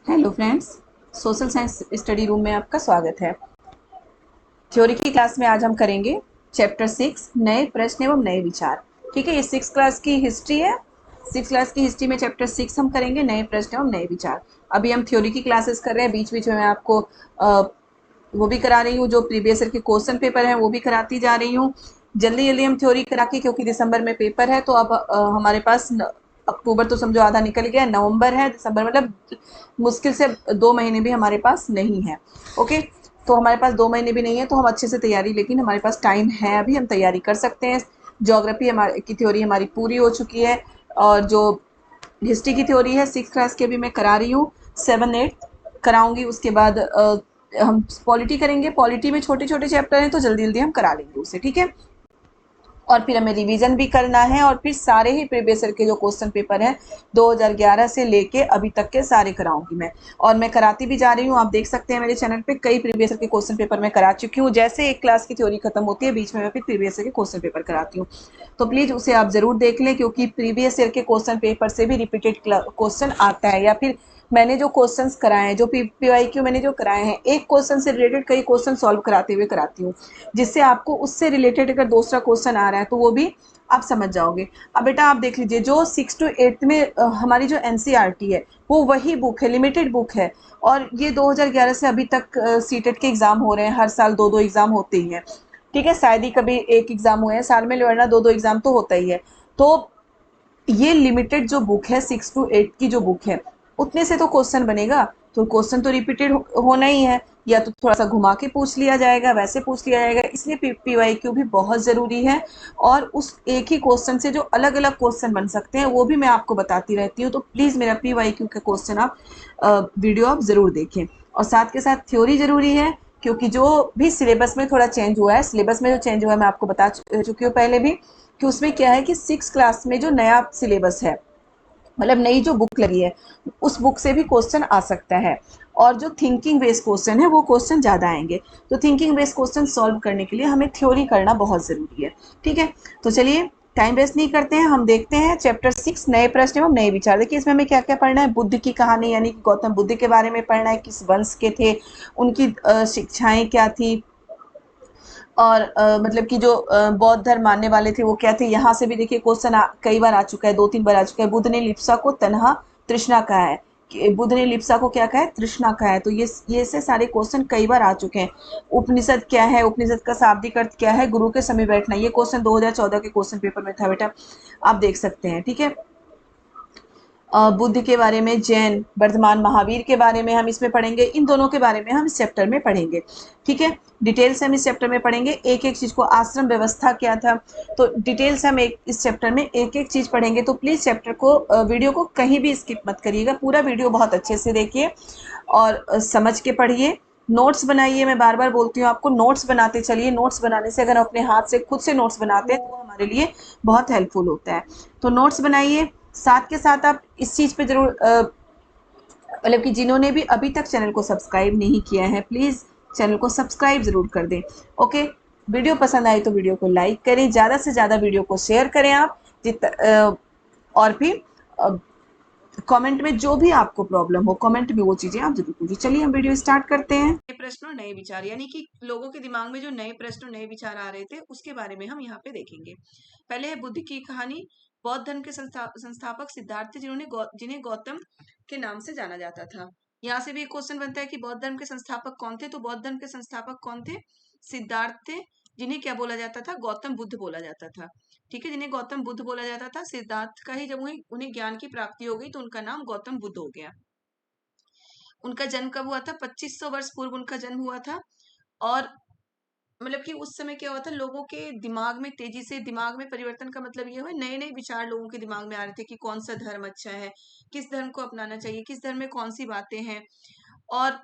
Hello friends, social science study room में आपका स्वागत है। थ्योरी की क्लास में आज हम करेंगे चैप्टर 6 नए प्रश्न एवं नए विचार। ठीक है, ये 6 क्लास की हिस्ट्री है। 6 क्लास की हिस्ट्री में चैप्टर 6 हम करेंगे नए प्रश्न एवं नए विचार। अभी हम थ्योरी की क्लासेस कर रहे हैं, बीच बीच में मैं आपको वो भी करा रही हूँ, जो प्रीवियस ईयर के क्वेश्चन पेपर है वो भी कराती जा रही हूँ। जल्दी जल्दी हम थ्योरी करा के, क्योंकि दिसंबर में पेपर है, तो अब हमारे पास अक्टूबर तो समझो आधा निकल गया, नवंबर है, दिसंबर मतलब मुश्किल से 2 महीने भी हमारे पास नहीं है। ओके, तो हमारे पास 2 महीने भी नहीं है, तो हम अच्छे से तैयारी, लेकिन हमारे पास टाइम है, अभी हम तैयारी कर सकते हैं। ज्योग्राफी हमारी की थ्योरी हमारी पूरी हो चुकी है, और जो हिस्ट्री की थ्योरी है 6 क्लास की अभी मैं करा रही हूँ, 7 8 कराऊंगी। उसके बाद हम पॉलिटी करेंगे। पॉलिटी में छोटे छोटे चैप्टर हैं, तो जल्दी जल्दी हम करा लेंगे उसे। ठीक है, और फिर हमें रिवीजन भी करना है, और फिर सारे ही प्रीवियस ईयर के जो क्वेश्चन पेपर हैं 2011 से लेके अभी तक के सारे कराऊंगी मैं, और मैं कराती भी जा रही हूँ। आप देख सकते हैं मेरे चैनल पे कई प्रीवियस ईयर के क्वेश्चन पेपर मैं करा चुकी हूँ। जैसे एक क्लास की थ्योरी खत्म होती है, बीच में मैं फिर प्रीवियस ईयर के क्वेश्चन पेपर कराती हूँ। तो प्लीज उसे आप जरूर देख लें, क्योंकि प्रीवियस ईयर के क्वेश्चन पेपर से भी रिपीटेड क्वेश्चन आता है, या फिर मैंने जो क्वेश्चंस कराए हैं, जो पीवाईक्यू मैंने जो कराए हैं, एक क्वेश्चन से रिलेटेड कई क्वेश्चन सॉल्व कराते हुए कराती हूँ, जिससे आपको उससे रिलेटेड अगर दूसरा क्वेश्चन आ रहा है तो वो भी आप समझ जाओगे। अब बेटा आप देख लीजिए, जो 6 to 8 में हमारी जो एनसीईआरटी है वो वही बुक है, लिमिटेड बुक है, और ये 2011 से अभी तक सीटेट के एग्जाम हो रहे हैं। हर साल दो दो एग्जाम होते ही हैं। ठीक है, शायद ही कभी एक एग्जाम हुए हैं साल में, वरना दो दो एग्जाम तो होता ही है। तो ये लिमिटेड जो बुक है 6 to 8 की जो बुक है, उतने से तो क्वेश्चन बनेगा, तो क्वेश्चन तो रिपीटेड होना ही है, या तो थोड़ा सा घुमा के पूछ लिया जाएगा, वैसे पूछ लिया जाएगा, इसलिए पीवाईक्यू भी बहुत ज़रूरी है। और उस एक ही क्वेश्चन से जो अलग अलग क्वेश्चन बन सकते हैं वो भी मैं आपको बताती रहती हूँ। तो प्लीज़ मेरा पीवाईक्यू के क्वेश्चन आप वीडियो आप ज़रूर देखें, और साथ के साथ थ्योरी ज़रूरी है, क्योंकि जो भी सिलेबस में थोड़ा चेंज हुआ है, सिलेबस में जो चेंज हुआ है मैं आपको बता चुकी हूँ पहले भी, कि उसमें क्या है कि 6 क्लास में जो नया सिलेबस है, मतलब नई जो बुक लगी है, उस बुक से भी क्वेश्चन आ सकता है, और जो थिंकिंग बेस्ड क्वेश्चन है वो क्वेश्चन ज़्यादा आएंगे। तो थिंकिंग बेस्ड क्वेश्चन सॉल्व करने के लिए हमें थ्योरी करना बहुत ज़रूरी है। ठीक है, तो चलिए टाइम वेस्ट नहीं करते हैं, हम देखते हैं चैप्टर 6 नए प्रश्न एवं नए विचार। देखिए इसमें हमें क्या क्या पढ़ना है। बुद्ध की कहानी, यानी कि गौतम बुद्ध के बारे में पढ़ना है, किस वंश के थे, उनकी शिक्षाएं क्या थी, और मतलब कि जो बौद्ध धर्म मानने वाले थे वो क्या थे। यहाँ से भी देखिए क्वेश्चन कई बार आ चुका है, 2 3 बार आ चुका है। बुद्ध ने लिप्सा को तन्हा तृष्णा कहा है, बुद्ध ने लिप्सा को क्या कहा है, तृष्णा कहा है। तो ये से सारे क्वेश्चन कई बार आ चुके हैं। उपनिषद क्या है, उपनिषद का शाब्दिक अर्थ क्या है, गुरु के समय बैठना, ये क्वेश्चन 2014 के क्वेश्चन पेपर में था बेटा, आप देख सकते हैं। ठीक है, बुद्ध के बारे में, जैन, वर्धमान महावीर के बारे में हम इसमें पढ़ेंगे। इन दोनों के बारे में हम इस चैप्टर में पढ़ेंगे। ठीक है, डिटेल से हम इस चैप्टर में पढ़ेंगे, एक एक चीज़ को। आश्रम व्यवस्था क्या था, तो डिटेल से हम इस चैप्टर में एक एक चीज़ पढ़ेंगे। तो प्लीज़ चैप्टर को, वीडियो को कहीं भी स्किप मत करिएगा, पूरा वीडियो बहुत अच्छे से देखिए और समझ के पढ़िए। नोट्स बनाइए, मैं बार बार बोलती हूँ आपको, नोट्स बनाते चलिए। नोट्स बनाने से, अगर अपने हाथ से खुद से नोट्स बनाते हैं तो वो हमारे लिए बहुत हेल्पफुल होता है। तो नोट्स बनाइए, साथ के साथ आप इस चीज़ पे ज़रूर मतलब कि जिन्होंने भी अभी तक चैनल को सब्सक्राइब नहीं किया है, प्लीज़ चैनल को सब्सक्राइब ज़रूर कर दें। ओके, वीडियो पसंद आई तो वीडियो को लाइक करें, ज़्यादा से ज़्यादा वीडियो को शेयर करें आप, और फिर कमेंट में जो भी आपको प्रॉब्लम हो, कमेंट में वो चीज़ें आप जरूर पूछिए। चलिए हम वीडियो स्टार्ट करते हैं। नए प्रश्न और नए विचार, यानी कि लोगों के दिमाग में जो नए प्रश्न और नए विचार आ रहे थे उसके बारे में हम यहाँ पे देखेंगे। पहले है बुद्ध की कहानी। बौद्ध धर्म के संस्थापक सिद्धार्थ थे, जिन्हें गौतम के नाम से जाना जाता था। यहाँ से भी एक क्वेश्चन बनता है कि बौद्ध धर्म के संस्थापक कौन थे। तो बौद्ध धर्म के संस्थापक कौन थे, सिद्धार्थ थे, जिन्हें क्या बोला जाता था, गौतम बुद्ध बोला जाता था। ठीक है, जिन्हें गौतम बुद्ध बोला जाता था। सिद्धार्थ का ही जब उन्हें ज्ञान की प्राप्ति हो गई तो उनका नाम गौतम बुद्ध हो गया। उनका जन्म कब हुआ था, 2500 वर्ष पूर्व उनका जन्म हुआ था। और मतलब कि उस समय क्या हुआ था, लोगों के दिमाग में तेजी से, दिमाग में परिवर्तन का मतलब ये हुआ, नए नए विचार लोगों के दिमाग में आ रहे थे कि कौन सा धर्म अच्छा है, किस धर्म को अपनाना चाहिए, किस धर्म में कौन सी बातें हैं। और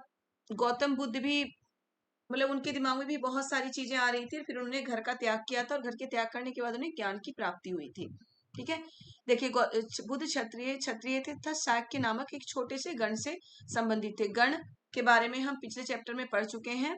गौतम बुद्ध भी, मतलब उनके दिमाग में भी बहुत सारी चीजें आ रही थी। फिर उन्होंने घर का त्याग किया था, और घर के त्याग करने के बाद उन्हें ज्ञान की प्राप्ति हुई थी। ठीक है, देखिए बुद्ध क्षत्रिय क्षत्रिय थे तथा शाक्य नामक एक छोटे से गण से संबंधित थे। गण के बारे में हम पिछले चैप्टर में पढ़ चुके हैं,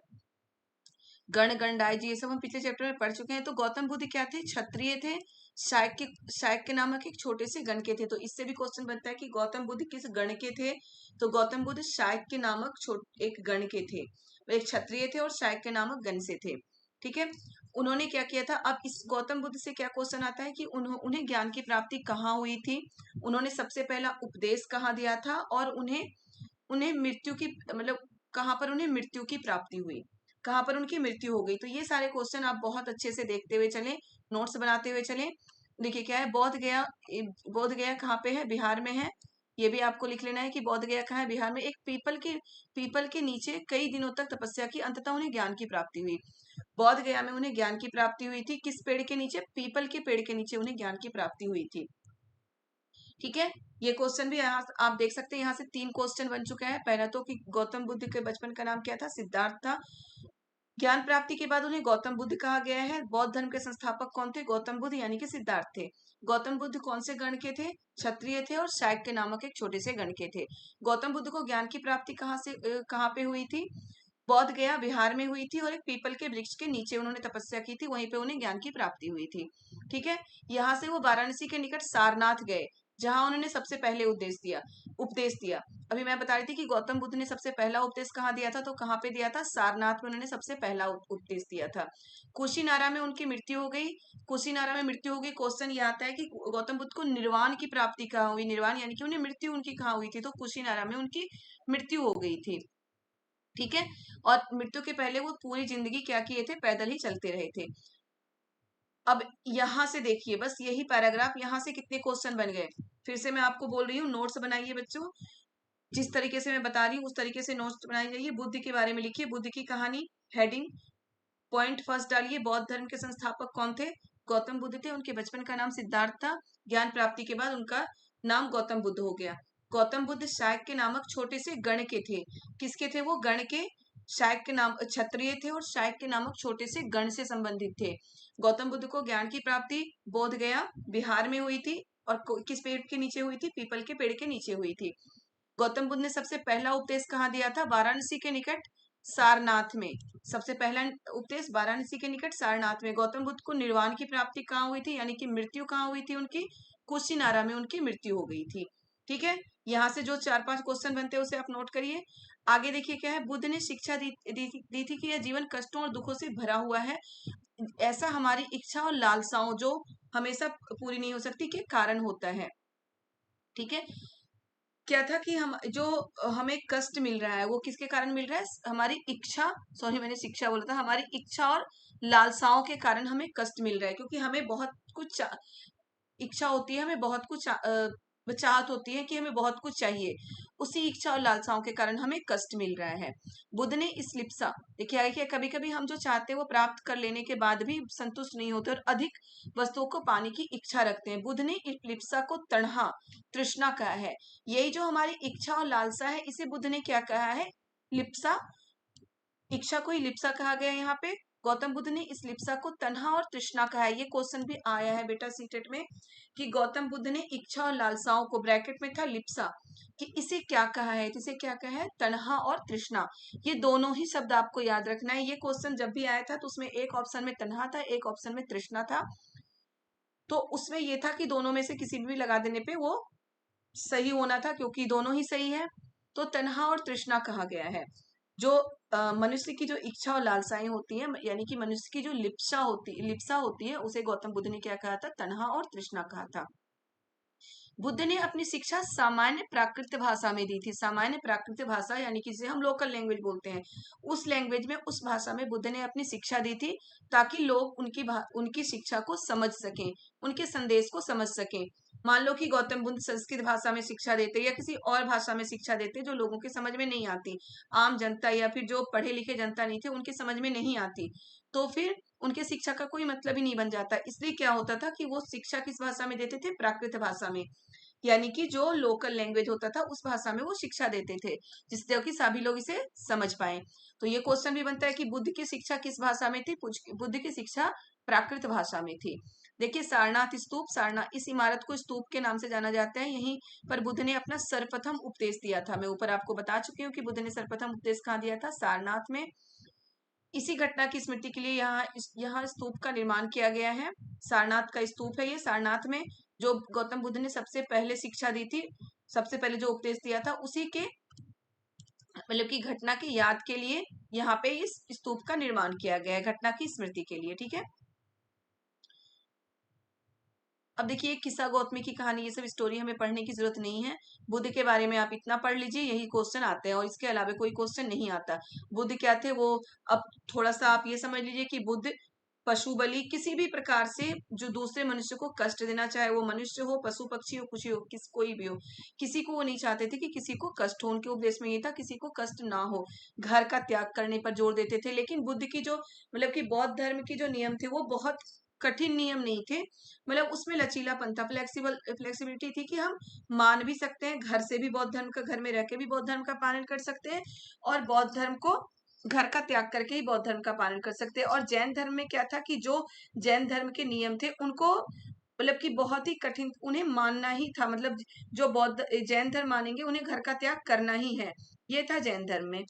गण गणराज्य ये सब हम पिछले चैप्टर में पढ़ चुके हैं। तो गौतम बुद्ध क्या थे, क्षत्रिय थे, शाक्य नामक एक छोटे से गण के थे। तो इससे भी क्वेश्चन बनता है कि गौतम बुद्ध किस गण के थे। तो गौतम बुद्ध शाक्य नामक एक गण के थे, एक क्षत्रिय थे और शाक्य नामक गण से थे। ठीक है, उन्होंने क्या किया था। अब इस गौतम बुद्ध से क्या क्वेश्चन आता है कि उन्हें ज्ञान की प्राप्ति कहाँ हुई थी, उन्होंने सबसे पहला उपदेश कहाँ दिया था, और उन्हें उन्हें मृत्यु की मतलब कहाँ पर उन्हें मृत्यु की प्राप्ति हुई, कहाँ पर उनकी मृत्यु हो गई। तो ये सारे क्वेश्चन आप बहुत अच्छे से देखते हुए चलें, नोट्स बनाते हुए चलें। देखिए क्या है, बोध गया कहाँ पे है, बिहार में है। ये भी आपको लिख लेना है कि बोध गया कहाँ है, बिहार में। एक पीपल के नीचे कई दिनों तक तपस्या की, अंततः उन्हें ज्ञान की प्राप्ति हुई। बोध गया में उन्हें ज्ञान की प्राप्ति हुई थी। किस पेड़ के नीचे, पीपल के पेड़ के नीचे उन्हें ज्ञान की प्राप्ति हुई थी। ठीक है, ये क्वेश्चन भी यहाँ आप देख सकते हैं, यहाँ से 3 क्वेश्चन बन चुका है। पहला तो कि गौतम बुद्ध के बचपन का नाम क्या था, सिद्धार्थ था। ज्ञान प्राप्ति के बाद उन्हें गौतम बुद्ध कहा गया है। बौद्ध धर्म के संस्थापक कौन थे, गौतम बुद्ध यानी कि सिद्धार्थ थे। गौतम बुद्ध कौन से गण के थे, क्षत्रिय थे और शाक्य नामक एक छोटे से गण के थे। गौतम बुद्ध को ज्ञान की प्राप्ति कहाँ पे हुई थी, बोध गया बिहार में हुई थी, और एक पीपल के वृक्ष के नीचे उन्होंने तपस्या की थी, वहीं पे उन्हें ज्ञान की प्राप्ति हुई थी। ठीक है, यहाँ से वो वाराणसी के निकट सारनाथ गए, जहां उन्होंने सबसे पहले उपदेश दिया। अभी मैं बता रही थी कि गौतम बुद्ध ने सबसे पहला उपदेश कहाँ दिया था, तो कहाँ पे दिया था, सारनाथ में उन्होंने सबसे पहला उपदेश दिया था। कुशीनारा में उनकी मृत्यु हो गई। कुशीनारा में मृत्यु हो गई, क्वेश्चन ये आता है कि गौतम बुद्ध को निर्वाण की प्राप्ति कहाँ हुई, निर्वाण यानी कि उन्हें मृत्यु उनकी कहाँ हुई थी, तो कुशीनारा में उनकी मृत्यु हो गई थी। ठीक है, और मृत्यु के पहले वो पूरी जिंदगी क्या किए थे, पैदल ही चलते रहे थे। अब यहां से देखिए, बस यही पैराग्राफ, यहां से कितने क्वेश्चन बन गए। फिर से मैं आपको बोल रही हूँ, नोट्स बनाइए बच्चों, जिस तरीके से मैं बता रही हूँ उस तरीके से नोट्स बनाई जाइए। बुद्ध के बारे में लिखिए, बुद्ध की कहानी, हेडिंग, पॉइंट फर्स्ट डालिए। बौद्ध धर्म के संस्थापक कौन थे, गौतम बुद्ध थे। उनके बचपन का नाम सिद्धार्थ था। ज्ञान प्राप्ति के बाद उनका नाम गौतम बुद्ध हो गया। गौतम बुद्ध शाक्य नामक छोटे से गण के थे। किसके थे वो, गण के। शाक्य नाम क्षत्रिय थे और शाक्य नामक छोटे से गण से संबंधित थे। गौतम बुद्ध को ज्ञान की प्राप्ति बोध गया बिहार में हुई थी, और किस पेड़ के नीचे हुई थी, पीपल के पेड़ के नीचे हुई थी। गौतम बुद्ध ने सबसे पहला उपदेश कहाँ दिया था, वाराणसी के निकट सारनाथ में। सबसे पहला उपदेश वाराणसी के निकट सारनाथ में। गौतम बुद्ध को निर्वाण की प्राप्ति कहाँ हुई थी, यानी कि मृत्यु कहाँ हुई थी उनकी, कुशीनारा में उनकी मृत्यु हो गई थी। ठीक है, यहाँ से जो 4-5 क्वेश्चन बनते हैं उसे आप नोट करिए। आगे देखिए क्या है, बुद्ध ने शिक्षा दी थी कि यह जीवन कष्टों और दुखों से भरा हुआ है। ऐसा हमारी इच्छा और लालसाओं जो हमेशा पूरी नहीं हो सकती के कारण होता है। ठीक है, क्या था कि हमें कष्ट मिल रहा है वो किसके कारण मिल रहा है, हमारी इच्छा, सॉरी मैंने शिक्षा बोला था, हमारी इच्छा और लालसाओं के कारण हमें कष्ट मिल रहा है। क्योंकि हमें बहुत कुछ इच्छा होती है, हमें बहुत कुछ चाहत होती है कि हमें बहुत कुछ चाहिए, उसी इच्छा और लालसाओं के कारण हमें कष्ट मिल रहा है। बुद्ध ने इस लिप्सा, देखिए आगे, कभी कभी हम जो चाहते हैं वो प्राप्त कर लेने के बाद भी संतुष्ट नहीं होते और अधिक वस्तुओं को पाने की इच्छा रखते हैं। बुद्ध ने इस लिप्सा को तणहा, तृष्णा कहा है। यही जो हमारी इच्छा और लालसा है, इसे बुद्ध ने क्या कहा है, लिप्सा। इच्छा को ही लिप्सा कहा गया यहाँ पे। गौतम बुद्ध ने इस लिप्सा को तन्हा और तृष्णा कहा है। ये क्वेश्चन भी आया है बेटा सीटेट में कि गौतम बुद्ध ने इच्छा और लालसाओं को, ब्रैकेट में था लिप्सा, कि इसे क्या कहा है, इसे क्या कहा है, तन्हा और तृष्णा। ये दोनों ही शब्द आपको याद रखना है। ये क्वेश्चन जब भी आया था तो उसमें एक ऑप्शन में तन्हा था, एक ऑप्शन में तृष्णा था। तो उसमें ये था कि दोनों में से किसी भी लगा देने पे वो सही होना था, क्योंकि दोनों ही सही है। तो तन्हा और तृष्णा कहा गया है। जो मनुष्य की जो इच्छा और लालसाएं होती हैं, यानी कि मनुष्य की जो लिप्सा होती है, उसे गौतम बुद्ध ने क्या कहा था, तन्हा और तृष्णा कहा था। बुद्ध ने अपनी शिक्षा सामान्य प्राकृत भाषा में दी थी। सामान्य प्राकृत भाषा यानी कि जिसे हम लोकल लैंग्वेज बोलते हैं, उस लैंग्वेज में, उस भाषा में बुद्ध ने अपनी शिक्षा दी थी, ताकि लोग उनकी शिक्षा को समझ सकें, उनके संदेश को समझ सकें। मान लो कि गौतम बुद्ध संस्कृत भाषा में शिक्षा देते या किसी और भाषा में शिक्षा देते जो लोगों के समझ में नहीं आती, आम जनता या फिर जो पढ़े लिखे जनता नहीं थे उनके समझ में नहीं आती, तो फिर उनके शिक्षा का कोई मतलब ही नहीं बन जाता। इसलिए क्या होता था कि वो शिक्षा किस भाषा में देते थे, प्राकृत भाषा में, यानी कि जो लोकल लैंग्वेज होता था उस भाषा में वो शिक्षा देते थे, जिससे कि सभी लोग इसे समझ पाए। तो ये क्वेश्चन भी बनता है कि बुद्ध की शिक्षा किस भाषा में थी, बुद्ध की शिक्षा प्राकृत भाषा में थी। देखिए सारनाथ स्तूप, सारनाथ, इस इमारत को स्तूप के नाम से जाना जाता है। यहीं पर बुद्ध ने अपना सर्वप्रथम उपदेश दिया था। मैं ऊपर आपको बता चुकी हूँ कि बुद्ध ने सर्वप्रथम उपदेश कहाँ दिया था, सारनाथ में। इसी घटना की स्मृति के लिए यहाँ स्तूप का निर्माण किया गया है। सारनाथ का स्तूप है ये। सारनाथ में जो गौतम बुद्ध ने सबसे पहले शिक्षा दी थी, सबसे पहले जो उपदेश दिया था, उसी के मतलब की घटना की याद के लिए यहाँ पे इस स्तूप का निर्माण किया गया है, घटना की स्मृति के लिए। ठीक है, अब देखिए किस्सा गौतमी की कहानी, ये सब स्टोरी हमें पढ़ने की जरूरत नहीं है। बुद्ध के बारे में आप इतना पढ़ लीजिए, यही क्वेश्चन आते हैं और इसके अलावा कोई क्वेश्चन नहीं आता। बुद्ध क्या थे वो, अब थोड़ा सा आप ये समझ लीजिए कि बुद्ध पशु बलि, किसी भी प्रकार से जो दूसरे मनुष्य को कष्ट देना, चाहे वो मनुष्य हो, पशु पक्षी हो, कुछ हो, कोई भी हो, किसी को वो नहीं चाहते थे कि किसी को कष्ट हो। उनके उपदेश में ये था किसी को कष्ट ना हो, घर का त्याग करने पर जोर देते थे। लेकिन बुद्ध की जो मतलब कि बौद्ध धर्म की जो नियम थे वो बहुत कठिन नियम नहीं थे, मतलब उसमें लचीलापन था, फ्लेक्सिबिलिटी थी कि हम मान भी सकते हैं, घर से भी बौद्ध धर्म का, घर में रह के भी बौद्ध धर्म का पालन कर सकते हैं, और बौद्ध धर्म को घर का त्याग करके ही बौद्ध धर्म का पालन कर सकते हैं। और जैन धर्म में क्या था कि जो जैन धर्म के नियम थे उनको मतलब कि बहुत ही कठिन, उन्हें मानना ही था, मतलब जो बौद्ध जैन धर्म मानेंगे उन्हें घर का त्याग करना ही है, ये था जैन धर्म में।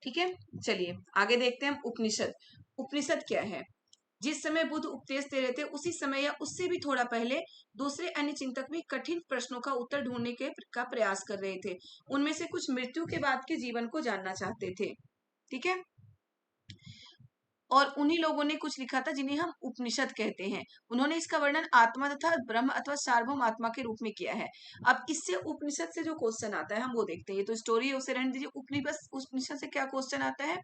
ठीक है, चलिए आगे देखते हैं हम उपनिषद। उपनिषद क्या है? जिस समय बुद्ध उपदेश दे रहे थे उसी समय या उससे भी थोड़ा पहले दूसरे अन्य चिंतक भी कठिन प्रश्नों का उत्तर ढूंढने का प्रयास कर रहे थे। उनमें से कुछ मृत्यु के बाद के जीवन को जानना चाहते थे। ठीक है, और उन्हीं लोगों ने कुछ लिखा था जिन्हें हम उपनिषद कहते हैं। उन्होंने इसका वर्णन आत्मा तथा ब्रह्म अथवा सार्वभौम आत्मा के रूप में किया है। अब इससे उपनिषद से जो क्वेश्चन आता है हम वो देखते हैं। ये तो स्टोरी है, उसे रहने दीजिए। उपनिषद से क्या क्वेश्चन आता है,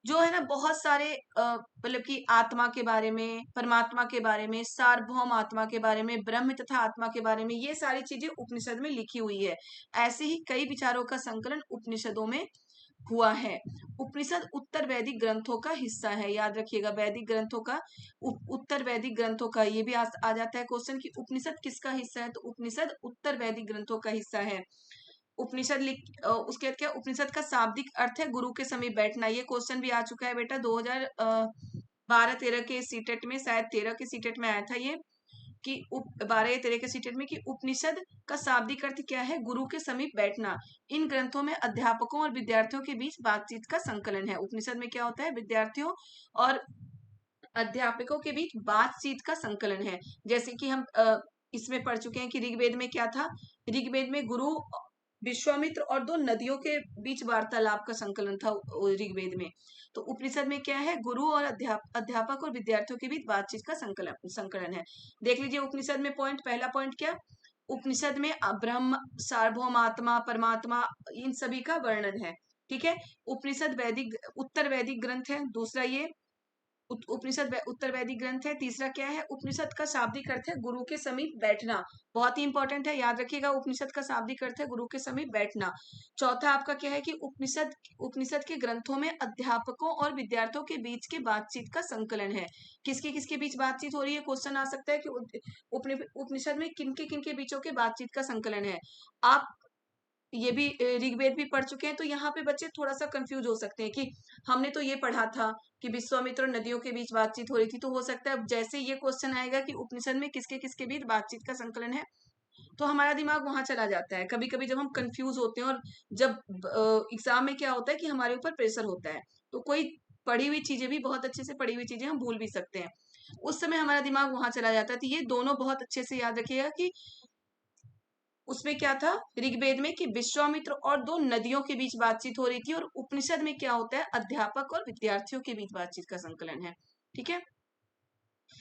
जो है ना बहुत सारे मतलब कि आत्मा के बारे में, परमात्मा के बारे में, सार्वभौम आत्मा के बारे में, ब्रह्म तथा आत्मा के बारे में, ये सारी चीजें उपनिषद में लिखी हुई है। ऐसे ही कई विचारों का संकलन उपनिषदों में हुआ है। उपनिषद उत्तर वैदिक ग्रंथों का हिस्सा है, याद रखिएगा, वैदिक ग्रंथों का, उत्तर वैदिक ग्रंथों का। ये भी आ जाता है क्वेश्चन कि उपनिषद किसका हिस्सा है, तो उपनिषद उत्तर वैदिक ग्रंथों का हिस्सा है। उपनिषद उसके बाद क्या, उपनिषद का शाब्दिक अर्थ है गुरु के समीप बैठना। ये क्वेश्चन भी आ चुका है बेटा 2012-13 के सीटेट में, शायद 13 के सीटेट में आया था ये, कि 12 या 13 के सीटेट में, कि उपनिषद का शाब्दिक अर्थ क्या है, गुरु के समीप बैठना। इन ग्रंथों में अध्यापकों और विद्यार्थियों के बीच बातचीत का संकलन है। उपनिषद में क्या होता है, विद्यार्थियों और अध्यापकों के बीच बातचीत का संकलन है। जैसे कि हम इसमें पढ़ चुके हैं कि ऋग्वेद में क्या था, ऋग्वेद में गुरु विश्वामित्र और दो नदियों के बीच वार्तालाप का संकलन था ऋग्वेद में। तो उपनिषद में क्या है, गुरु और अध्यापक और विद्यार्थियों के बीच बातचीत का संकलन है। देख लीजिए उपनिषद में पॉइंट, पहला पॉइंट क्या, उपनिषद में ब्रह्म, सार्वभौम आत्मा, परमात्मा, इन सभी का वर्णन है। ठीक है, उपनिषद वैदिक उत्तर वैदिक ग्रंथ है। दूसरा ये उपनिषद उत्तर वैदिक ग्रंथ है। तीसरा क्या है, उपनिषद का शाब्दिक अर्थ है गुरु के समीप बैठना, बहुत ही इंपॉर्टेंट है, याद रखिएगा, उपनिषद का शाब्दिक अर्थ है गुरु के समीप बैठना। चौथा आपका क्या है कि उपनिषद के ग्रंथों में अध्यापकों और विद्यार्थियों के बीच के बातचीत का संकलन है। किसके किसके बीच बातचीत हो रही है, क्वेश्चन आ सकता है कि उपनिषद में किन के बीचों के बातचीत का संकलन है। आप ये भी ऋग्वेद भी पढ़ चुके हैं, तो यहाँ पे बच्चे थोड़ा सा कंफ्यूज हो सकते हैं कि हमने तो ये पढ़ा था कि विश्वामित्र और नदियों के बीच बातचीत हो रही थी, तो हो सकता है जैसे ये क्वेश्चन आएगा कि उपनिषद में किसके किसके बीच बातचीत का संकलन है, तो हमारा दिमाग वहां चला जाता है। कभी कभी जब हम कंफ्यूज होते हैं और जब एग्जाम में क्या होता है कि हमारे ऊपर प्रेशर होता है, तो कोई पढ़ी हुई चीजें भी, बहुत अच्छे से पढ़ी हुई चीजें हम भूल भी सकते हैं, उस समय हमारा दिमाग वहां चला जाता है। तो ये दोनों बहुत अच्छे से याद रखिएगा कि उसमें क्या था ऋग्वेद में कि विश्वामित्र और दो नदियों के बीच बातचीत हो रही थी, और उपनिषद में क्या होता है, अध्यापक और विद्यार्थियों के बीच बातचीत का संकलन है। ठीक है,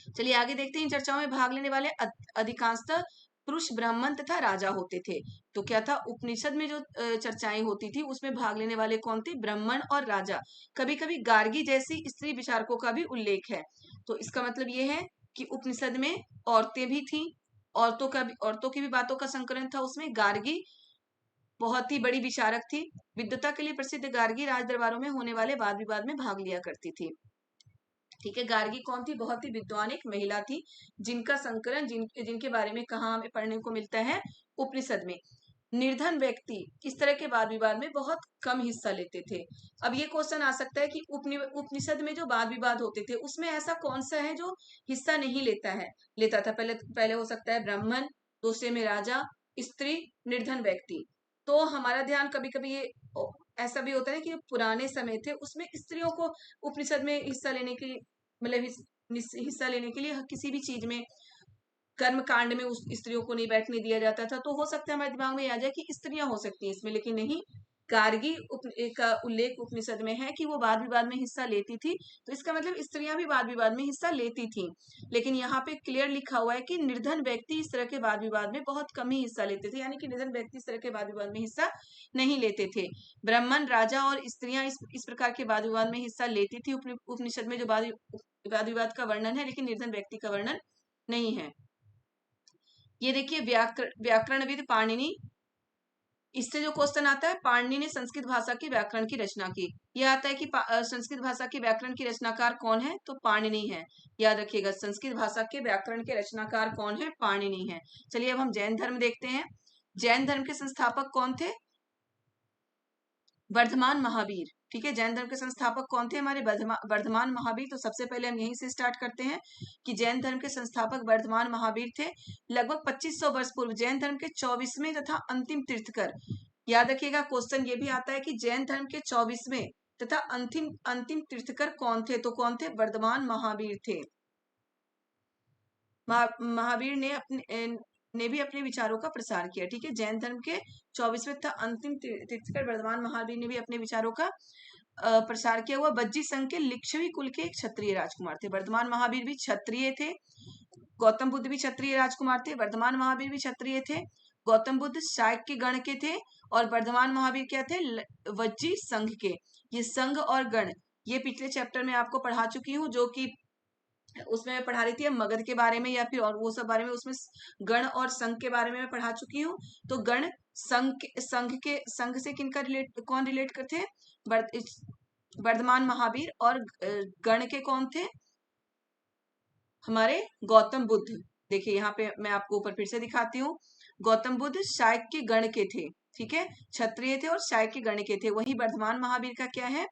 चलिए आगे देखते हैं। इन चर्चाओं में भाग लेने वाले अधिकांशतः पुरुष ब्राह्मण तथा राजा होते थे। तो क्या था, उपनिषद में जो चर्चाएं होती थी उसमें भाग लेने वाले कौन थे, ब्राह्मण और राजा। कभी कभी गार्गी जैसी स्त्री विचारकों का भी उल्लेख है। तो इसका मतलब ये है कि उपनिषद में औरतें भी थी, औरतों की भी बातों का संकलन था उसमें। गार्गी बहुत ही बड़ी विचारक थी। विद्वता के लिए प्रसिद्ध गार्गी राज दरबारों में होने वाले वाद विवाद में भाग लिया करती थी। ठीक है, गार्गी कौन थी, बहुत ही विद्वान एक महिला थी, जिनका संकलन जिनके बारे में कहा हमें पढ़ने को मिलता है, उपनिषद में। निर्धन व्यक्ति इस तरह के वाद विवाद में बहुत कम हिस्सा लेते थे। अब ये क्वेश्चन आ सकता है कि उपनिषद में जो वाद विवाद होते थे उसमें ऐसा कौन सा है जो हिस्सा नहीं लेता था। पहले पहले हो सकता है ब्राह्मण, दूसरे में राजा, स्त्री, निर्धन व्यक्ति। तो हमारा ध्यान कभी कभी ये ऐसा भी होता है कि जो पुराने समय थे उसमें स्त्रियों को उपनिषद में हिस्सा लेने की मतलब हिस्सा लेने के लिए किसी भी चीज में कर्म कांड में उस स्त्रियों को नहीं बैठने दिया जाता था। तो हो सकता है हमारे दिमाग में आ जाए कि स्त्रियां हो सकती हैं इसमें, लेकिन नहीं। गार्गी का उल्लेख उपनिषद में है कि वो वाद विवाद में हिस्सा लेती थी, तो इसका मतलब स्त्रियां भी वाद विवाद में हिस्सा लेती थी। लेकिन यहाँ पे क्लियर लिखा हुआ है कि निर्धन व्यक्ति इस तरह के वाद विवाद में बहुत कम ही हिस्सा लेते थे, यानी कि निर्धन व्यक्ति इस तरह के वाद विवाद में हिस्सा नहीं लेते थे। ब्राह्मण, राजा और स्त्रियां इस प्रकार के वाद विवाद में हिस्सा लेती थी उपनिषद में जो वाद विवाद का वर्णन है, लेकिन निर्धन व्यक्ति का वर्णन नहीं है। ये देखिए व्याकरणविद पाणिनि, इससे जो क्वेश्चन आता है, पाणिनि ने संस्कृत भाषा की व्याकरण की रचना की। यह आता है कि संस्कृत भाषा के व्याकरण की रचनाकार कौन है, तो पाणिनि है। याद रखिएगा, संस्कृत भाषा के व्याकरण के रचनाकार कौन है, पाणिनि है। चलिए अब हम जैन धर्म देखते हैं। जैन धर्म के संस्थापक कौन थे, वर्धमान महावीर। ठीक है, जैन धर्म के संस्थापक कौन थे, हमारे वर्धमान महावीर। तो सबसे पहले हम यहीं से स्टार्ट करते हैं कि जैन धर्म के संस्थापक वर्धमान महावीर थे। लगभग 2500 वर्ष पूर्व जैन धर्म के 24वें तथा अंतिम तीर्थकर। याद रखिएगा, क्वेश्चन ये भी आता है कि जैन धर्म के 24वें तथा अंतिम तीर्थकर कौन थे, तो कौन थे, वर्धमान महावीर थे। महावीर ने भी अपने विचारों का प्रसार किया। ठीक है, जैन धर्म के 24वें तथा अंतिम तीर्थकर वर्धमान महावीर ने भी अपने विचारों का प्रसार किया हुआ। बज्जी संघ के लिच्छवी कुल के एक क्षत्रिय राजकुमार थे। वर्धमान महावीर भी क्षत्रिय थे, गौतम बुद्ध भी क्षत्रिय राजकुमार थे, वर्धमान महावीर भी क्षत्रिय थे। गौतम बुद्ध शाक्य गण के थे और वर्धमान महावीर क्या थे, वज्जी संघ के। ये संघ और गण, ये पिछले चैप्टर में आपको पढ़ा चुकी हूँ, जो कि उसमें मैं पढ़ा रही थी मगध के बारे में या फिर और वो सब बारे में, उसमें गण और संघ के बारे में मैं पढ़ा चुकी हूँ। तो गण संघ से किनका कौन रिलेट करते हैं, वर्धमान महावीर। और गण के कौन थे, हमारे गौतम बुद्ध। देखिए यहाँ पे मैं आपको ऊपर फिर से दिखाती हूँ, गौतम बुद्ध शाक्य गण के थे। ठीक है, क्षत्रिय थे और शाक्य गण के थे। वही वर्धमान महावीर का क्या है,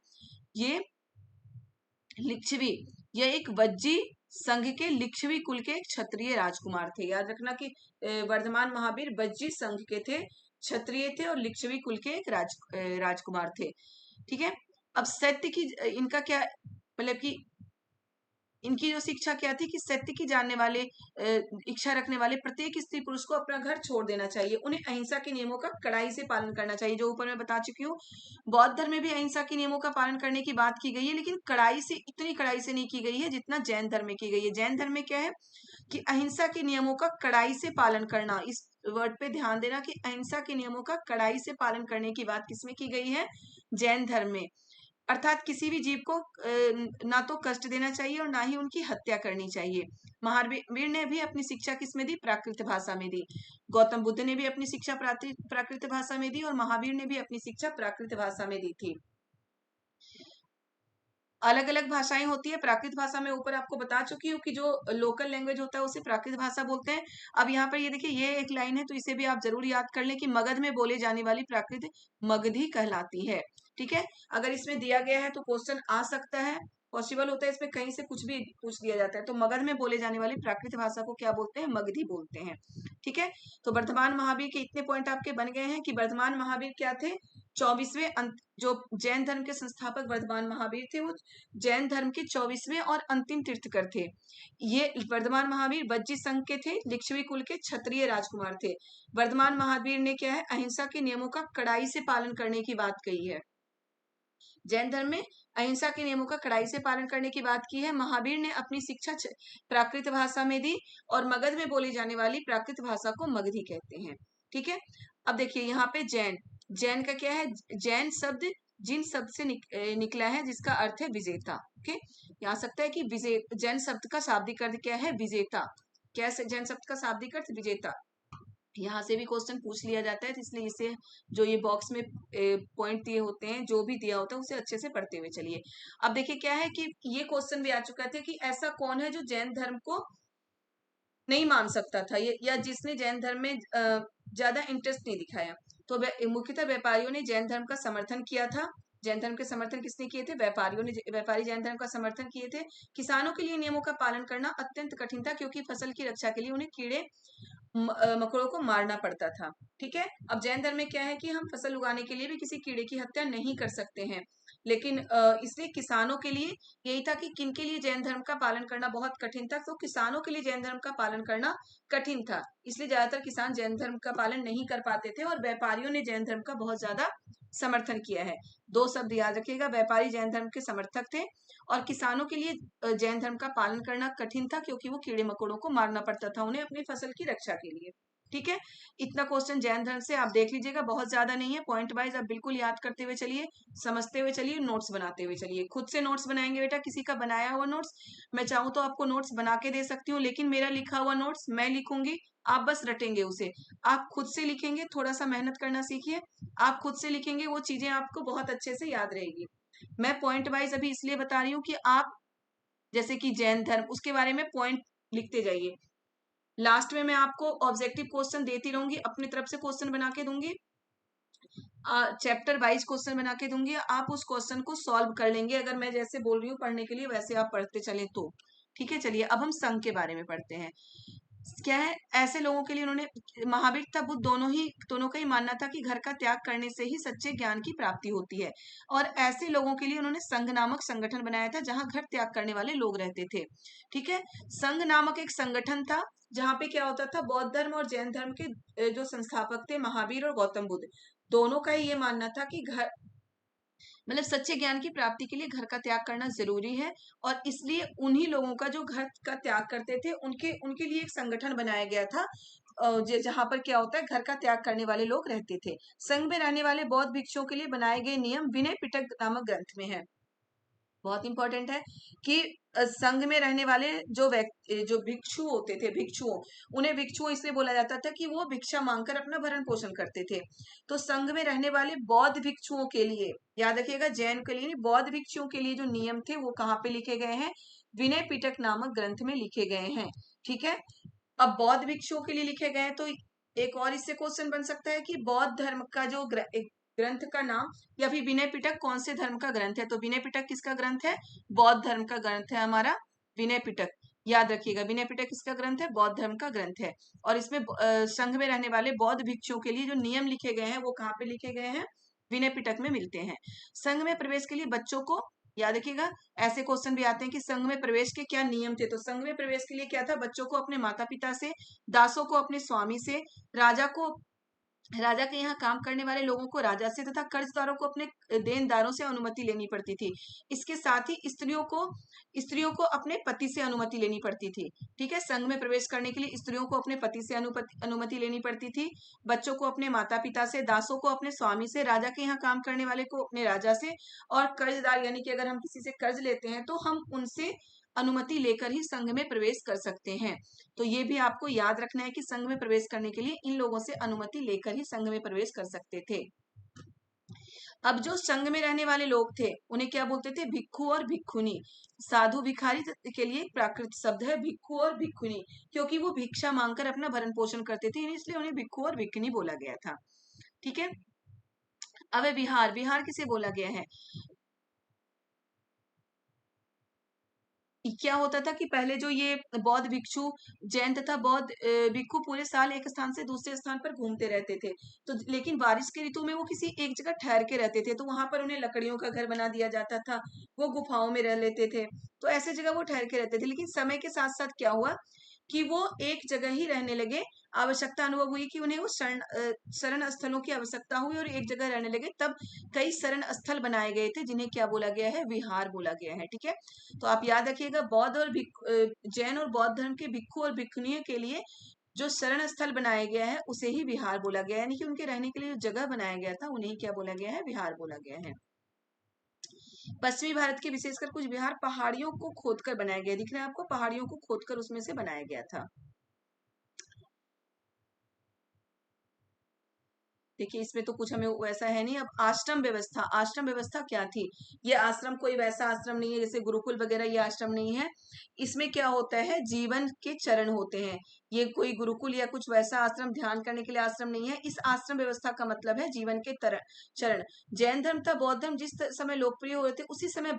ये लिच्छवी, यह एक वज्जी संघ के लिच्छवी कुल के क्षत्रिय राजकुमार थे। याद रखना कि वर्धमान महावीर वज्जी संघ के थे, क्षत्रिय थे और लिच्छवी कुल के एक राजकुमार थे। ठीक है, अब सत्य की इनका क्या मतलब कि इनकी जो शिक्षा क्या थी कि सत्य की जानने वाले इच्छा रखने वाले प्रत्येक स्त्री पुरुष को अपना घर छोड़ देना चाहिए। उन्हें अहिंसा के नियमों का कड़ाई से पालन करना चाहिए, जो ऊपर मैं बता चुकी हूँ। बौद्ध धर्म में भी अहिंसा के नियमों का पालन करने की बात की गई है, लेकिन कड़ाई से, इतनी कड़ाई से नहीं की गई है जितना जैन धर्म में की गई है। जैन धर्म में क्या है कि अहिंसा के नियमों का कड़ाई से पालन करना। इस वर्ड पे ध्यान देना कि अहिंसा के नियमों का कड़ाई से पालन करने की बात किसमें की गई है, जैन धर्म में। अर्थात किसी भी जीव को ना तो कष्ट देना चाहिए और ना ही उनकी हत्या करनी चाहिए। महावीर ने भी अपनी शिक्षा किसमें दी, प्राकृत भाषा में दी। गौतम बुद्ध ने भी अपनी शिक्षा प्राकृत भाषा में दी और महावीर ने भी अपनी शिक्षा प्राकृत भाषा में दी थी। अलग अलग भाषाएं होती है। प्राकृत भाषा में ऊपर आपको बता चुकी हूँ कि जो लोकल लैंग्वेज होता है उसे प्राकृत भाषा बोलते हैं। अब यहाँ पर ये देखिए, ये एक लाइन है तो इसे भी आप जरूर याद कर लें कि मगध में बोले जाने वाली प्राकृत मगधी कहलाती है। ठीक है, अगर इसमें दिया गया है तो क्वेश्चन आ सकता है, पॉसिबल होता है इसमें कहीं से कुछ भी पूछ दिया जाता है। तो मगध में बोले जाने वाली प्राकृत भाषा को क्या बोलते हैं, मगधी बोलते हैं। ठीक है, तो वर्धमान महावीर के इतने पॉइंट आपके बन गए हैं कि वर्धमान महावीर क्या थे, 24वें जो जैन धर्म के संस्थापक वर्धमान महावीर थे, वो जैन धर्म के 24वें और अंतिम तीर्थकर थे। ये वर्धमान महावीर वज्जी संघ के थे, लिच्छवी कुल के क्षत्रिय राजकुमार थे। वर्धमान महावीर ने क्या है, अहिंसा के नियमों का कड़ाई से पालन करने की बात कही है। जैन धर्म में अहिंसा के नियमों का कड़ाई से पालन करने की बात की है। महावीर ने अपनी शिक्षा प्राकृत भाषा में दी और मगध में बोली जाने वाली प्राकृत भाषा को मगधी कहते हैं। ठीक है, अब देखिए यहाँ पे जैन का क्या है, जैन शब्द जिन शब्द से निकला है जिसका अर्थ है विजेता। ओके, यहाँ सकता है कि जैन शब्द का शाब्दिक अर्थ क्या है, विजेता। क्या जैन शब्द का शाब्दिक अर्थ विजेता, यहाँ से भी क्वेश्चन पूछ लिया जाता है, तो इसलिए इसे जो ये बॉक्स में पॉइंट दिए होते हैं, जो भी दिया होता है उसे अच्छे से पढ़ते हुए चलिए। अब देखिए क्या है कि ये क्वेश्चन भी आ चुका था कि ऐसा कौन है जो जैन धर्म को नहीं मान सकता था, या जिसने जैन धर्म में ज्यादा इंटरेस्ट नहीं दिखाया। तो मुख्यतः व्यापारियों ने जैन धर्म का समर्थन किया था। जैन धर्म के समर्थन किसने किए थे, व्यापारी जैन धर्म का समर्थन किए थे। किसानों के लिए नियमों का पालन करना अत्यंत कठिन था, क्योंकि फसल की रक्षा के लिए उन्हें कीड़े मकोड़ों को मारना पड़ता था। ठीक है, अब जैन धर्म में क्या है कि हम फसल उगाने के लिए भी किसी कीड़े की हत्या नहीं कर सकते हैं, लेकिन इसलिए किसानों के लिए यही था कि किन के लिए जैन धर्म का पालन करना बहुत कठिन था, तो किसानों के लिए जैन धर्म का पालन करना कठिन था, इसलिए ज्यादातर किसान जैन धर्म का पालन नहीं कर पाते थे और व्यापारियों ने जैन धर्म का बहुत ज्यादा समर्थन किया है। दो शब्द याद रखिएगा, व्यापारी जैन धर्म के समर्थक थे और किसानों के लिए जैन धर्म का पालन करना कठिन था, क्योंकि वो कीड़े मकोड़ों को मारना पड़ता था उन्हें अपनी फसल की रक्षा के लिए। ठीक है, इतना क्वेश्चन जैन धर्म से आप देख लीजिएगा, बहुत ज्यादा नहीं है, पॉइंट वाइज आप बिल्कुल याद करते हुए चलिए, समझते हुए चलिए, नोट्स बनाते हुए चलिए। खुद से नोट्स बनाएंगे बेटा, किसी का बनाया हुआ नोट्स मैं चाहूँ तो आपको नोट्स बना के दे सकती हूँ, लेकिन मेरा लिखा हुआ नोट्स मैं लिखूंगी, आप बस रटेंगे उसे। आप खुद से लिखेंगे, थोड़ा सा मेहनत करना सीखिए, आप खुद से लिखेंगे, वो चीजें आपको बहुत अच्छे से याद रहेगी। मैं पॉइंट वाइज अभी इसलिए बता रही हूँ कि आप जैसे कि जैन धर्म, उसके बारे में पॉइंट लिखते जाइए। लास्ट में मैं आपको ऑब्जेक्टिव क्वेश्चन देती रहूंगी, अपनी तरफ से क्वेश्चन बना के दूंगी, चैप्टर वाइज क्वेश्चन बना के दूंगी, आप उस क्वेश्चन को सॉल्व कर लेंगे अगर मैं जैसे बोल रही हूँ पढ़ने के लिए वैसे आप पढ़ते चले तो। ठीक है, चलिए अब हम संघ के बारे में पढ़ते हैं। क्या है, ऐसे लोगों के लिए उन्होंने, महावीर तथा बुद्ध दोनों का ही मानना था कि घर का त्याग करने से ही सच्चे ज्ञान की प्राप्ति होती है, और ऐसे लोगों के लिए उन्होंने संघ नामक संगठन बनाया था जहां घर त्याग करने वाले लोग रहते थे। ठीक है, संघ नामक एक संगठन था जहां पे क्या होता था, बौद्ध धर्म और जैन धर्म के जो संस्थापक थे महावीर और गौतम बुद्ध, दोनों का ही ये मानना था कि घर, मतलब सच्चे ज्ञान की प्राप्ति के लिए घर का त्याग करना जरूरी है, और इसलिए उन्हीं लोगों का जो घर का त्याग करते थे उनके उनके लिए एक संगठन बनाया गया था, जहां पर क्या होता है, घर का त्याग करने वाले लोग रहते थे। संघ में रहने वाले बौद्ध भिक्षुओं के लिए बनाए गए नियम विनय पिटक नामक ग्रंथ में है। बहुत इंपॉर्टेंट है कि संघ में रहने वाले जो व्यक्ति, जो भिक्षु होते थे, भिक्षुओं, उन्हें भिक्षुओं इसलिए बोला जाता था कि वो भिक्षा मांगकर अपना भरण पोषण करते थे। तो संघ में रहने वाले बौद्ध भिक्षुओं के लिए, याद रखिएगा, जैन के लिए नहीं, बौद्ध भिक्षुओं के लिए जो नियम थे वो कहाँ पे लिखे गए हैं, विनय पिटक नामक ग्रंथ में लिखे गए हैं। ठीक है, अब बौद्ध भिक्षुओं के लिए लिखे गए हैं, तो एक और इससे क्वेश्चन बन सकता है कि बौद्ध धर्म का जो ग्रंथ का नाम, या फिर विनय पिटक कौन से धर्म का ग्रंथ है, तो विनय पिटक किसका ग्रंथ है, बौद्ध धर्म का ग्रंथ है हमारा विनय पिटक। याद रखिएगा, विनय पिटक किसका ग्रंथ है, बौद्ध धर्म का ग्रंथ है। और इसमें संघ में रहने वाले बौद्ध भिक्षुओं के लिए जो नियम लिखे गए हैं वो कहाँ पे लिखे गए हैं, विनय पिटक में मिलते हैं। संघ में प्रवेश के लिए बच्चों को, याद रखिएगा, ऐसे क्वेश्चन भी आते हैं कि संघ में प्रवेश के क्या नियम थे, तो संघ में प्रवेश के लिए क्या था, बच्चों को अपने माता पिता से, दासों को अपने स्वामी से, राजा के यहाँ काम करने वाले लोगों को राजा से, तथा कर्जदारों को अपने देनदारों से अनुमति लेनी पड़ती थी। इसके साथ ही स्त्रियों को अपने पति से अनुमति लेनी पड़ती थी। ठीक है, संघ में प्रवेश करने के लिए स्त्रियों को अपने पति से अनुमति लेनी पड़ती थी, बच्चों को अपने माता पिता से, दासों को अपने स्वामी से, राजा के यहाँ काम करने वाले को अपने राजा से, और कर्जदार यानी कि अगर हम किसी से कर्ज लेते हैं तो हम उनसे अनुमति लेकर ही संघ में प्रवेश कर सकते हैं। तो ये भी आपको याद रखना है कि संघ में प्रवेश करने के लिए इन लोगों से अनुमति लेकर ही संघ में प्रवेश कर सकते थे। अब जो संघ में रहने वाले लोग थे उन्हें क्या बोलते थे, भिक्खु और भिक्खुनी। साधु भिखारी के लिए प्राकृत शब्द है भिक्खु और भिक्खुनी, क्योंकि वो भिक्षा मांगकर अपना भरण पोषण करते थे, इसलिए उन्हें भिक्खु और भिक्खुनी बोला गया था। ठीक है, अब विहार, विहार किसे बोला गया है, क्या होता था कि पहले जो ये बौद्ध भिक्षु, जैन तथा बौद्ध भिक्षु पूरे साल एक स्थान से दूसरे स्थान पर घूमते रहते थे, तो लेकिन बारिश के ऋतु में वो किसी एक जगह ठहर के रहते थे, तो वहां पर उन्हें लकड़ियों का घर बना दिया जाता था, वो गुफाओं में रह लेते थे, तो ऐसे जगह वो ठहर के रहते थे। लेकिन समय के साथ साथ क्या हुआ कि वो एक जगह ही रहने लगे, आवश्यकता अनुभव हुई कि उन्हें वो शरण स्थलों की आवश्यकता हुई और एक जगह रहने लगे, तब कई शरण स्थल बनाए गए थे जिन्हें क्या बोला गया है, विहार बोला गया है। ठीक है, तो आप याद रखिएगा, बौद्ध और जैन और बौद्ध धर्म के भिक्षु और भिक्षुनियों के लिए जो शरण स्थल बनाया गया है उसे ही विहार बोला गया है, यानी कि उनके रहने के लिए जो जगह बनाया गया था उन्हें क्या बोला गया है, विहार बोला गया है। पश्चिमी भारत के विशेषकर कुछ विहार पहाड़ियों को खोदकर बनाया गया, दिख रहा है आपको, पहाड़ियों को खोदकर उसमें से बनाया गया था। देखिए इसमें तो कुछ हमें वैसा है नहीं। अब आश्रम व्यवस्था, आश्रम व्यवस्था क्या थी, ये आश्रम कोई वैसा आश्रम नहीं है जैसे गुरुकुल वगैरह, ये आश्रम नहीं है। इसमें क्या होता है, जीवन के चरण होते हैं, ये कोई गुरुकुल या कुछ वैसा आश्रम, ध्यान करने के लिए आश्रम नहीं है। इस आश्रम व्यवस्था का मतलब है जीवन के चरण। जैन धर्म तथा बौद्ध धर्म जिस समय लोकप्रिय हो रहे थे, उसी समय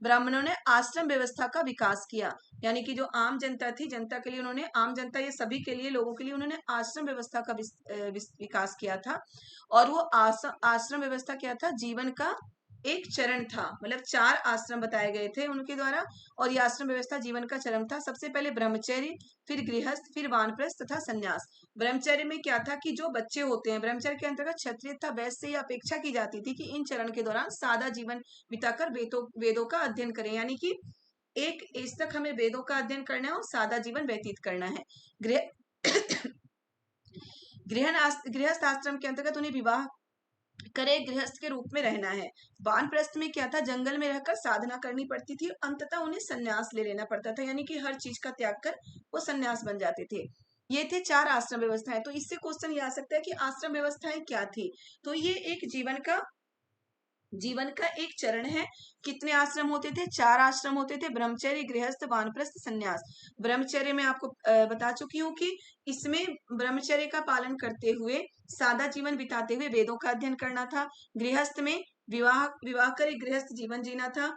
ब्राह्मणों ने आश्रम व्यवस्था का विकास किया। यानी कि जो आम जनता थी, जनता के लिए उन्होंने, आम जनता ये सभी के लिए, लोगों के लिए उन्होंने आश्रम व्यवस्था का विकास किया था। और वो आश्रम व्यवस्था क्या था? जीवन का एक चरण था। मतलब 4 आश्रम बताए गए थे उनके द्वारा, और ये आश्रम व्यवस्था जीवन का चरण था। सबसे पहले ब्रह्मचर्य, फिर गृहस्थ, फिर वानप्रस्थ तथा संन्यास। ब्रह्मचर्य में क्या था कि जो बच्चे होते हैं, ब्रह्मचर्य के अंतर्गत क्षत्रिय तथा वैश्य से अपेक्षा की जाती थी कि इन चरण के दौरान सादा जीवन बिताकर वेदों का अध्ययन करें। यानी कि एक एज तक हमें वेदों का अध्ययन करना है और सादा जीवन व्यतीत करना है। गृहस्थ आश्रम के अंतर्गत उन्हें विवाह करे गृहस्थ के रूप में रहना है। वानप्रस्थ में क्या था? जंगल में रहकर साधना करनी पड़ती थी, अंततः उन्हें संन्यास ले लेना पड़ता था। यानी कि हर चीज का त्याग कर वो संन्यास बन जाते थे। ये थे 4 आश्रम व्यवस्थाएं। तो इससे क्वेश्चन ये आ सकता है कि आश्रम व्यवस्थाएं क्या थी? तो ये एक जीवन का एक चरण है। कितने आश्रम होते थे? 4 आश्रम होते थे, ब्रह्मचर्य, गृहस्थ, वानप्रस्थ, संन्यास। ब्रह्मचर्य में आपको बता चुकी हूँ कि इसमें ब्रह्मचर्य का पालन करते हुए सादा जीवन बिताते हुए वेदों का अध्ययन करना था। गृहस्थ में विवाह कर एक गृहस्थ जीवन जीना था।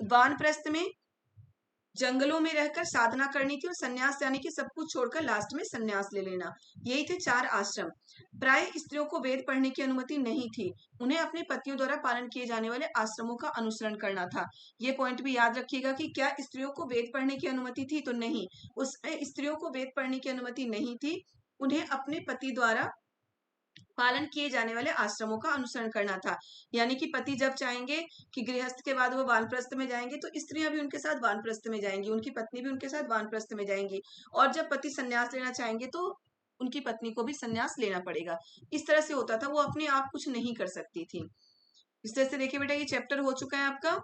वानप्रस्थ में जंगलों में रहकर साधना करनी थी, और संन्यास यानी कि सब कुछ छोड़कर लास्ट में संन्यास ले लेना। यही थे 4 आश्रम। प्राय स्त्रियों को वेद पढ़ने की अनुमति नहीं थी। उन्हें अपने पतियों द्वारा पालन किए जाने वाले आश्रमों का अनुसरण करना था। ये पॉइंट भी याद रखिएगा कि क्या स्त्रियों को वेद पढ़ने की अनुमति थी? तो नहीं, उसमें स्त्रियों को वेद पढ़ने की अनुमति नहीं थी। उन्हें अपने पति द्वारा पालन किए जाने वाले आश्रमों का अनुसरण करना था। यानी कि पति जब चाहेंगे कि गृहस्थ के बाद वो वानप्रस्थ में जाएंगे, तो स्त्रियां भी उनके साथ वानप्रस्थ में जाएंगी, उनकी पत्नी भी उनके साथ वानप्रस्थ में जाएंगी। और जब पति संन्यास लेना चाहेंगे तो उनकी पत्नी को भी संन्यास लेना पड़ेगा। इस तरह से होता था, वो अपने आप कुछ नहीं कर सकती थी। इस तरह से देखिए बेटा, ये चैप्टर हो चुका है आपका।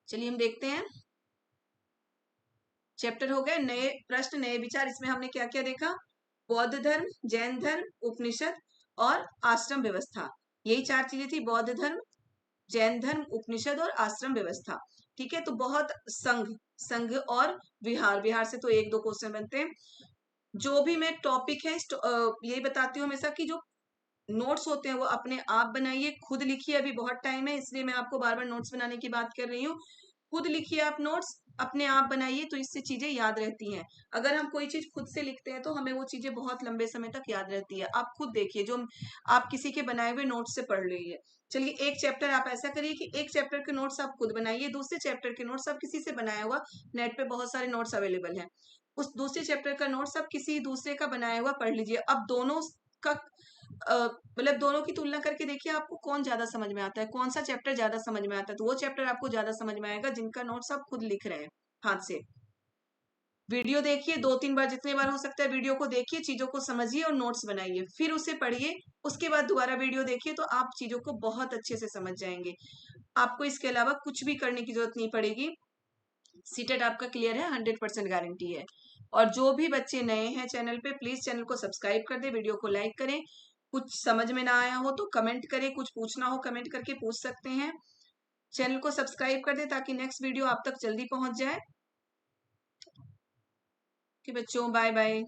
चलिए हम देखते हैं। चैप्टर हो गए नए प्रश्न नए विचार। इसमें हमने क्या क्या देखा? बौद्ध धर्म, जैन धर्म, उपनिषद और आश्रम व्यवस्था। यही 4 चीजें थी, बौद्ध धर्म, जैन धर्म, उपनिषद और आश्रम व्यवस्था। ठीक है, तो बहुत संघ और विहार से तो 1-2 क्वेश्चन बनते हैं। जो भी मैं टॉपिक है यही बताती हूँ हमेशा कि जो नोट्स होते हैं वो अपने आप बनाइए, खुद लिखिए। अभी बहुत टाइम है, इसलिए मैं आपको बार बार नोट्स बनाने की बात कर रही हूँ। खुद लिखिए आप नोट्स, अपने आप बनाइए, तो इससे चीजें याद रहती हैं। अगर हम कोई चीज खुद से लिखते हैं तो हमें वो चीजें बहुत लंबे समय तक याद रहती है। आप खुद देखिए, जो आप किसी के बनाए हुए नोट्स से पढ़ लीजिए। चलिए, एक चैप्टर आप ऐसा करिए कि एक चैप्टर के नोट्स आप खुद बनाइए, दूसरे चैप्टर के नोट्स आप किसी से बनाया हुआ, नेट पे बहुत सारे नोट्स अवेलेबल हैं, उस दूसरे चैप्टर का नोट्स आप किसी दूसरे का बनाया हुआ पढ़ लीजिए। अब दोनों का मतलब दोनों की तुलना करके देखिए आपको कौन ज्यादा समझ में आता है, कौन सा चैप्टर ज्यादा समझ में आता है। तो वो चैप्टर आपको ज्यादा समझ में आएगा जिनका नोट्स आप खुद लिख रहे हैं हाथ से। वीडियो देखिए 2-3 बार, जितने बार हो सकता है वीडियो को देखिए, चीजों को समझिए और नोट्स बनाइए, फिर उसे पढ़िए। उसके बाद दोबारा वीडियो देखिए, तो आप चीजों को बहुत अच्छे से समझ जाएंगे। आपको इसके अलावा कुछ भी करने की जरूरत नहीं पड़ेगी। सीटेट आपका क्लियर है, 100% गारंटी है। और जो भी बच्चे नए हैं चैनल पे, प्लीज चैनल को सब्सक्राइब कर दे, वीडियो को लाइक करें। कुछ समझ में ना आया हो तो कमेंट करें, कुछ पूछना हो कमेंट करके पूछ सकते हैं। चैनल को सब्सक्राइब कर दे ताकि नेक्स्ट वीडियो आप तक जल्दी पहुंच जाए। कि बच्चों, बाय बाय।